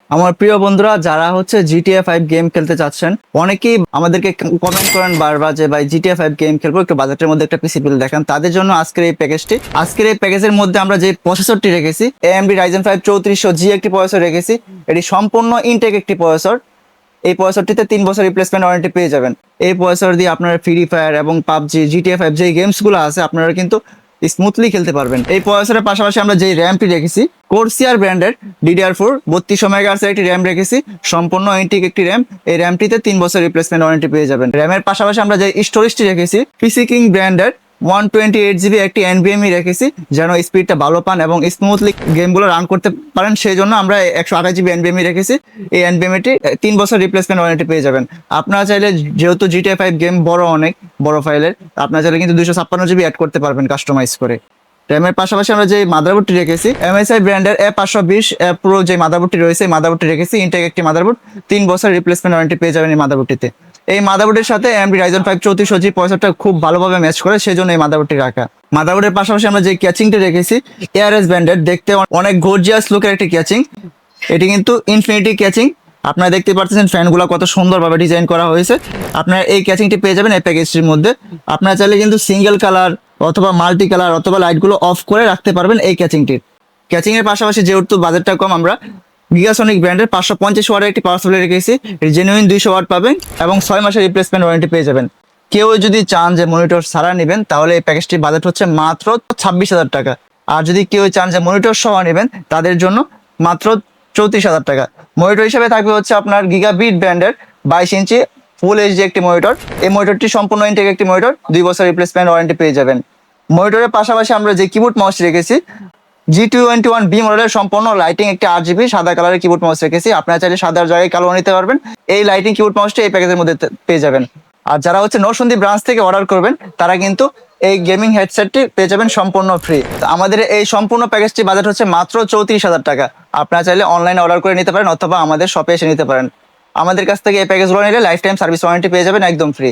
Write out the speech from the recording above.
আমার প্রিয় বন্ধুরা যারা হচ্ছে GTA 5 গেম খেলতে চাচ্ছেন, অনেকেই আমাদেরকে কমেন্ট করেন বারবার যে ভাই GTA 5 গেম খেলবো, একটু বাজেটের মধ্যে একটা পিসি বিল দেখান। তাদের জন্য আজকের এই প্যাকেজের মধ্যে আমরা যে প্রসেসরটি রেখেছি, AMD Ryzen 5 3400G একটি প্রসেসর রেখেছি। এটি সম্পূর্ণ ইনটেক একটি প্রসেসর। এই প্রসেসরটিতে 3 বছর রিপ্লেসমেন্ট ওয়ারেন্টি পেয়ে যাবেন। এই প্রসেসর দিয়ে আপনারা ফ্রি ফায়ার এবং পাবজি, GTA 5 যে গেমসগুলো আছে আপনারা কিন্তু স্মুথলি খেলতে পারবেন। এই প্রসেসরের পাশাপাশি আমরা যে র্যামটি রেখেছি, কোর্সিয়ার ব্র্যান্ডের DDR4 3200 মেগাহার্টজের একটি র্যাম রেখেছি, সম্পূর্ণ ইনটেক একটি র্যাম। এই র্যামটিতে 3 বছর রিপ্লেসমেন্ট ওয়ারেন্টি পেয়ে যাবেন। র্যামের পাশাপাশি আমরা যে স্টোরেজটি রেখেছি, পিসি কিং ব্র্যান্ডের 128GB একটি NVMe রেখেছি, যেন স্পিডটা ভালো পান এবং স্মুথলি গেমগুলো রান করতে পারেন। সেই জন্য আমরা 128GB NVMe রেখেছি। এই NVMeটি 3 বছর রিপ্লেসমেন্ট ওয়ারেন্টি পেয়ে যাবেন। আপনারা চাইলে, যেহেতু GTA 5 গেম অনেক বড় ফাইলের, আপনারা চাইলে কিন্তু 256GB অ্যাড করতে পারবেন কাস্টমাইজ করে। র্যামের পাশাপাশি আমরা যে মাদারবোর্ডটি রেখেছি, MSI ব্র্যান্ডের A520 Pro যে মাদারবোর্ডটি রয়েছে, এই মাদারবোর্ডটি রেখেছি, ইনটেক একটি মাদারবোর্ড। 3 বছর রিপ্লেসমেন্ট ওয়ারেন্টি পেয়ে যাবেন এই মাদারবোর্ডটিতে। এই মাদারবোর্ডের সাথে AMD Ryzen 5 3400G প্রসেসরটা খুব ভালোভাবে ম্যাচ করে, সেজন্য এই মাদারবোর্ডটি রাখা। মাদারবোর্ডের পাশাপাশি আমরা যে ক্যাচিংটি রেখেছি, ARS ব্র্যান্ডের, দেখতে অনেক গর্জিয়াস লুকের একটি ক্যাচিং। এটি কিন্তু ইনফিনিটি ক্যাচিং। আপনারা দেখতে পাচ্ছেন ফ্যানগুলো কত সুন্দরভাবে ডিজাইন করা হয়েছে। আপনারা এই ক্যাচিংটি পেয়ে যাবেন এই প্যাকেজটির মধ্যে। আপনারা চাইলে কিন্তু সিঙ্গেল কালার অথবা মাল্টি কালার অথবা লাইটগুলো অফ করে রাখতে পারবেন এই ক্যাচিংটির। ক্যাচিং এর পাশাপাশি যেহেতু বাজেটটা কম, আমরা গিগাসনিক ব্র্যান্ডের 550 ওয়াটের একটি পাওয়ার সাপ্লাই রেখেছি। জেনুইন 200 ওয়াট পাবেন এবং 6 মাসের রিপ্লেসমেন্ট ওয়ারেন্টি পেয়ে যাবেন। কেউ যদি চান যে মনিটর ছাড়া নেবেন, তাহলে এই প্যাকেজটির বাজেট হচ্ছে মাত্র 26,000 টাকা। আর যদি কেউ চান যে মনিটর সহ নেবেন, তাদের জন্য মাত্র 34,000 টাকা। মনিটর হিসেবে থাকবে হচ্ছে আপনার গিগাবিট ব্র্যান্ডের 22 ইঞ্চি ফুল এইচডি একটি মনিটর। এই মনিটরটি সম্পূর্ণ ইনটেক একটি মনিটর, 2 বছর রিপ্লেসমেন্ট ওয়ারেন্টি পেয়ে যাবেন। মনিটরের পাশাপাশি আমরা যে কিবোর্ড মাউস রেখেছি, G21B মডেলের সম্পূর্ণ লাইটিং একটি RGB সাদা কালারের কিবোর্ড মাউস রেখেছি। আপনারা চাইলে সাদার জায়গায় কালো নিতে পারবেন। এই লাইটিং কিবোর্ড মাউসটি এই প্যাকেজের মধ্যে পেয়ে যাবেন। আর যারা হচ্ছে নরসিংদী ব্রাঞ্চ থেকে অর্ডার করবেন, তারা কিন্তু এই গেমিং হেডসেটটি পেয়ে যাবেন সম্পূর্ণ ফ্রি। আমাদের এই সম্পূর্ণ প্যাকেজটি বাজেট হচ্ছে মাত্র 34,000 টাকা। আপনারা চাইলে অনলাইনে অর্ডার করে নিতে পারেন অথবা আমাদের শপে এসে নিতে পারেন। আমাদের কাছ থেকে এই প্যাকেজগুলো নিলে লাইফ টাইম সার্ভিস ওয়ারেন্টি পেয়ে যাবেন একদম ফ্রি।